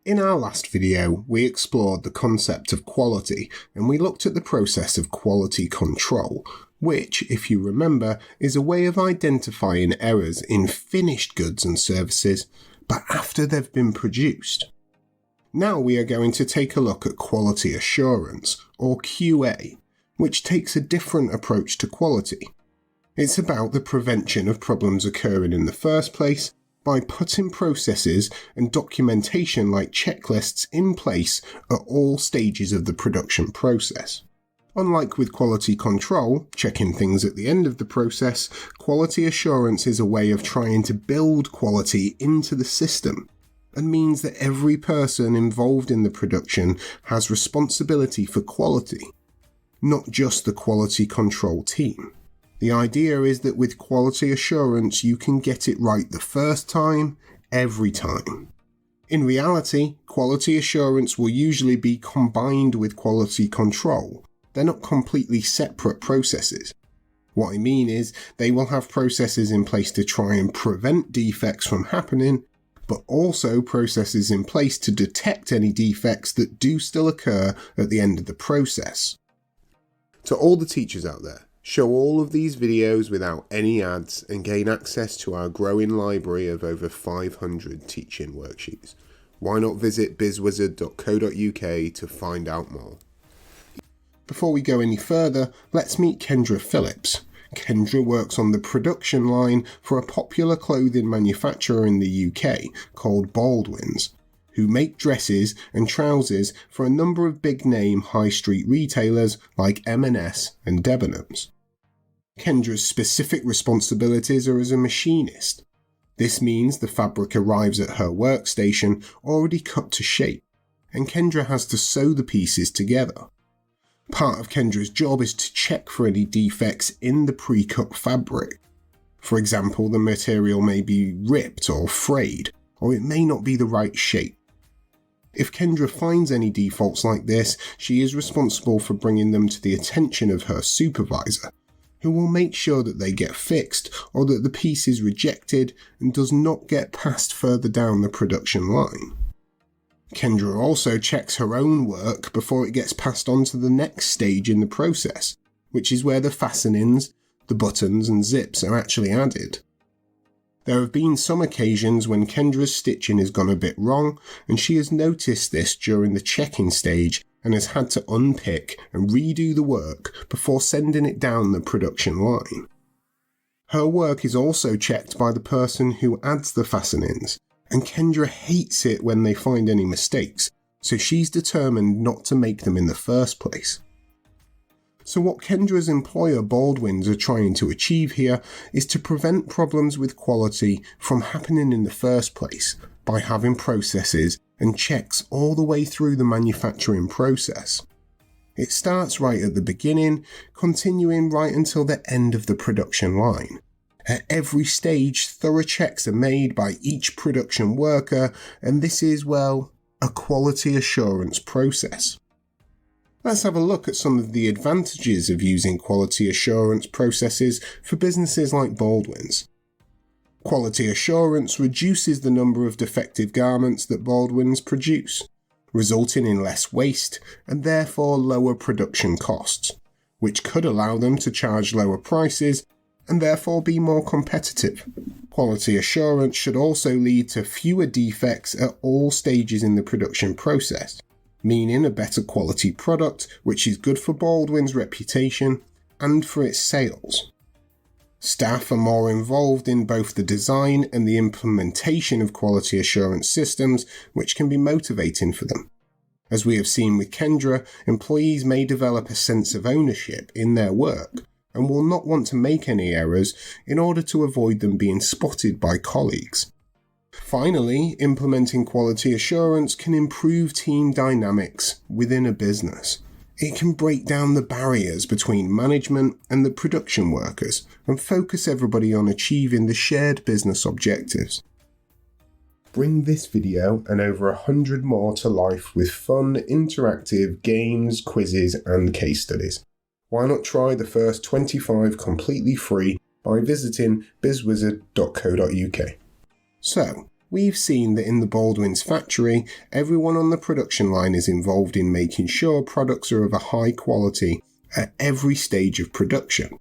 In our last video, we explored the concept of quality and we looked at the process of quality control, which, if you remember, is a way of identifying errors in finished goods and services, but after they've been produced. Now we are going to take a look at quality assurance, or QA, which takes a different approach to quality. It's about the prevention of problems occurring in the first place by putting processes and documentation like checklists in place at all stages of the production process. Unlike with quality control, checking things at the end of the process, quality assurance is a way of trying to build quality into the system, and means that every person involved in the production has responsibility for quality, not just the quality control team. The idea is that with quality assurance you can get it right the first time, every time. In reality, quality assurance will usually be combined with quality control. They're not completely separate processes. What I mean is, they will have processes in place to try and prevent defects from happening, but also processes in place to detect any defects that do still occur at the end of the process. To all the teachers out there, show all of these videos without any ads and gain access to our growing library of over 500 teaching worksheets. Why not visit BizzWizard.co.uk to find out more? Before we go any further, let's meet Kendra Phillips. Kendra works on the production line for a popular clothing manufacturer in the UK called Baldwins, who make dresses and trousers for a number of big-name high street retailers like M&S and Debenhams. Kendra's specific responsibilities are as a machinist. This means the fabric arrives at her workstation already cut to shape, and Kendra has to sew the pieces together. Part of Kendra's job is to check for any defects in the pre-cut fabric. For example, the material may be ripped or frayed, or it may not be the right shape. If Kendra finds any defaults like this, she is responsible for bringing them to the attention of her supervisor, who will make sure that they get fixed or that the piece is rejected and does not get passed further down the production line. Kendra also checks her own work before it gets passed on to the next stage in the process, which is where the fastenings, the buttons and zips are actually added. There have been some occasions when Kendra's stitching has gone a bit wrong, and she has noticed this during the checking stage and has had to unpick and redo the work before sending it down the production line. Her work is also checked by the person who adds the fastenings, and Kendra hates it when they find any mistakes, so she's determined not to make them in the first place. So what Kendra's employer Baldwins are trying to achieve here is to prevent problems with quality from happening in the first place by having processes and checks all the way through the manufacturing process. It starts right at the beginning, continuing right until the end of the production line. At every stage, thorough checks are made by each production worker, and this is, well, a quality assurance process. Let's have a look at some of the advantages of using quality assurance processes for businesses like Baldwins. Quality assurance reduces the number of defective garments that Baldwins produce, resulting in less waste and therefore lower production costs, which could allow them to charge lower prices and therefore be more competitive. Quality assurance should also lead to fewer defects at all stages in the production process, meaning a better quality product, which is good for Baldwin's reputation and for its sales. Staff are more involved in both the design and the implementation of quality assurance systems, which can be motivating for them. As we have seen with Kendra, employees may develop a sense of ownership in their work and will not want to make any errors in order to avoid them being spotted by colleagues. Finally, implementing quality assurance can improve team dynamics within a business. It can break down the barriers between management and the production workers and focus everybody on achieving the shared business objectives. Bring this video and over 100 more to life with fun, interactive games, quizzes and case studies. Why not try the first 25 completely free by visiting BizzWizard.co.uk. So, We've seen that in the Baldwins factory, everyone on the production line is involved in making sure products are of a high quality at every stage of production.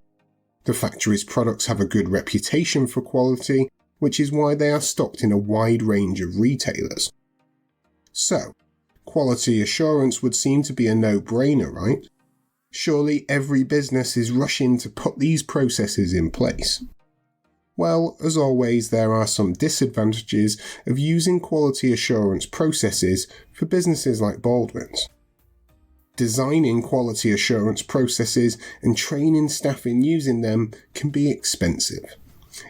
The factory's products have a good reputation for quality, which is why they are stocked in a wide range of retailers. So, quality assurance would seem to be a no-brainer, right? Surely every business is rushing to put these processes in place. Well, as always, there are some disadvantages of using quality assurance processes for businesses like Baldwins. Designing quality assurance processes and training staff in using them can be expensive.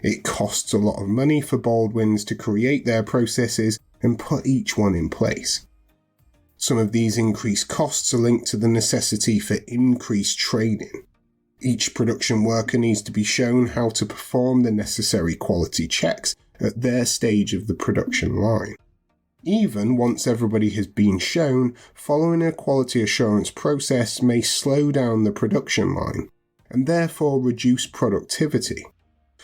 It costs a lot of money for Baldwins to create their processes and put each one in place. Some of these increased costs are linked to the necessity for increased training. Each production worker needs to be shown how to perform the necessary quality checks at their stage of the production line. Even once everybody has been shown, following a quality assurance process may slow down the production line, and therefore reduce productivity.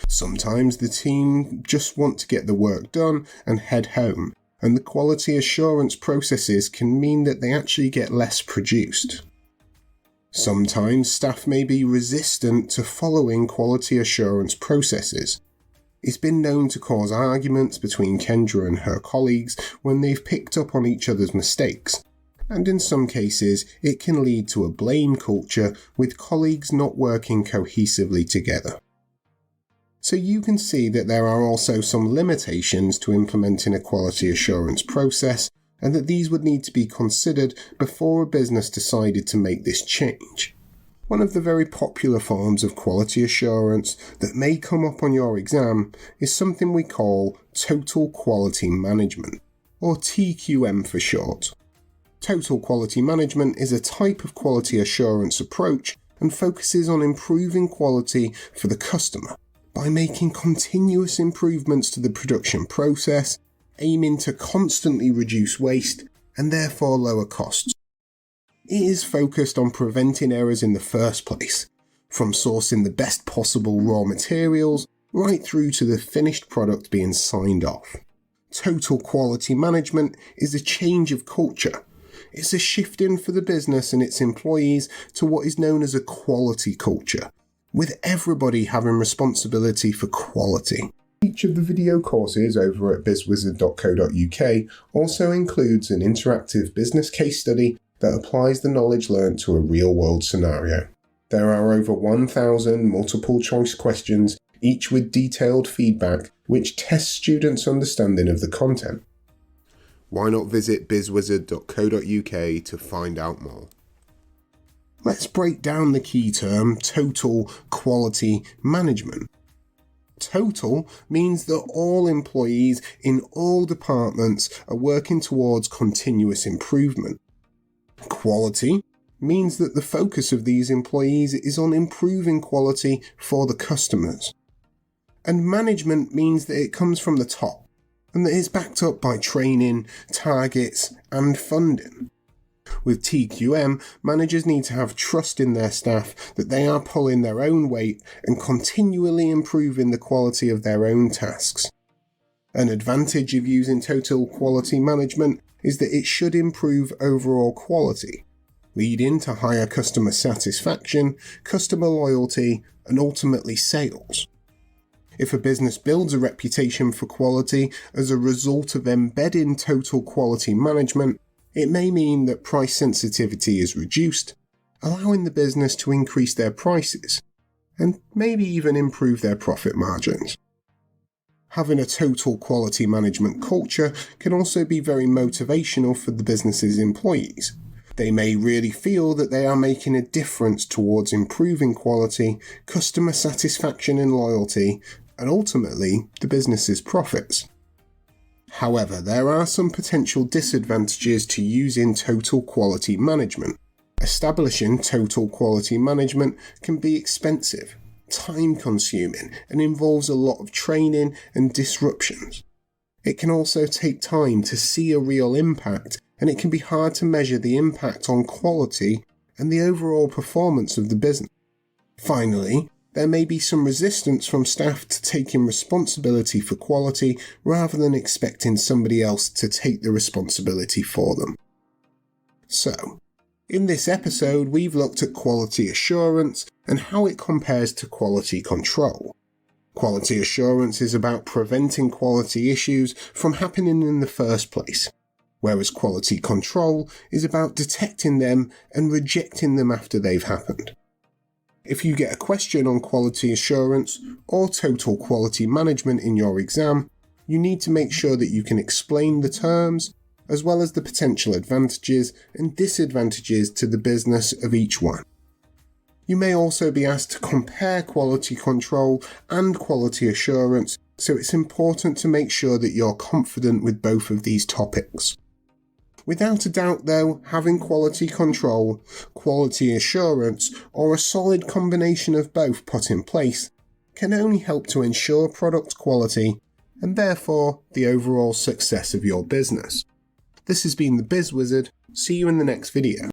Sometimes the team just want to get the work done and head home, and the quality assurance processes can mean that they actually get less produced. Sometimes staff may be resistant to following quality assurance processes. It's been known to cause arguments between Kendra and her colleagues when they've picked up on each other's mistakes, and in some cases it can lead to a blame culture with colleagues not working cohesively together. So you can see that there are also some limitations to implementing a quality assurance process, and that these would need to be considered before a business decided to make this change. One of the very popular forms of quality assurance that may come up on your exam is something we call Total Quality Management, or TQM for short. Total Quality Management is a type of quality assurance approach and focuses on improving quality for the customer by making continuous improvements to the production process, aiming to constantly reduce waste and therefore lower costs. It is focused on preventing errors in the first place, from sourcing the best possible raw materials right through to the finished product being signed off. Total quality management is a change of culture. It's a shifting for the business and its employees to what is known as a quality culture, with everybody having responsibility for quality. Each of the video courses over at BizzWizard.co.uk also includes an interactive business case study that applies the knowledge learned to a real-world scenario. There are over 1,000 multiple-choice questions, each with detailed feedback, which tests students' understanding of the content. Why not visit BizzWizard.co.uk to find out more? Let's break down the key term Total Quality Management. Total means that all employees in all departments are working towards continuous improvement. Quality means that the focus of these employees is on improving quality for the customers. And management means that it comes from the top, and that it's backed up by training, targets, and funding. With TQM, managers need to have trust in their staff that they are pulling their own weight and continually improving the quality of their own tasks. An advantage of using total quality management is that it should improve overall quality, leading to higher customer satisfaction, customer loyalty, and ultimately sales. If a business builds a reputation for quality as a result of embedding total quality management, it may mean that price sensitivity is reduced, allowing the business to increase their prices, and maybe even improve their profit margins. Having a total quality management culture can also be very motivational for the business's employees. They may really feel that they are making a difference towards improving quality, customer satisfaction and loyalty, and ultimately the business's profits. However, there are some potential disadvantages to using total quality management. Establishing total quality management can be expensive, time-consuming, and involves a lot of training and disruptions. It can also take time to see a real impact, and it can be hard to measure the impact on quality and the overall performance of the business. Finally, there may be some resistance from staff to taking responsibility for quality rather than expecting somebody else to take the responsibility for them. So, in this episode, we've looked at quality assurance and how it compares to quality control. Quality assurance is about preventing quality issues from happening in the first place, whereas quality control is about detecting them and rejecting them after they've happened. If you get a question on quality assurance or total quality management in your exam, you need to make sure that you can explain the terms, as well as the potential advantages and disadvantages to the business of each one. You may also be asked to compare quality control and quality assurance, so it's important to make sure that you're confident with both of these topics. Without a doubt though, having quality control, quality assurance, or a solid combination of both put in place can only help to ensure product quality and therefore the overall success of your business. This has been the BizzWizard. See you in the next video.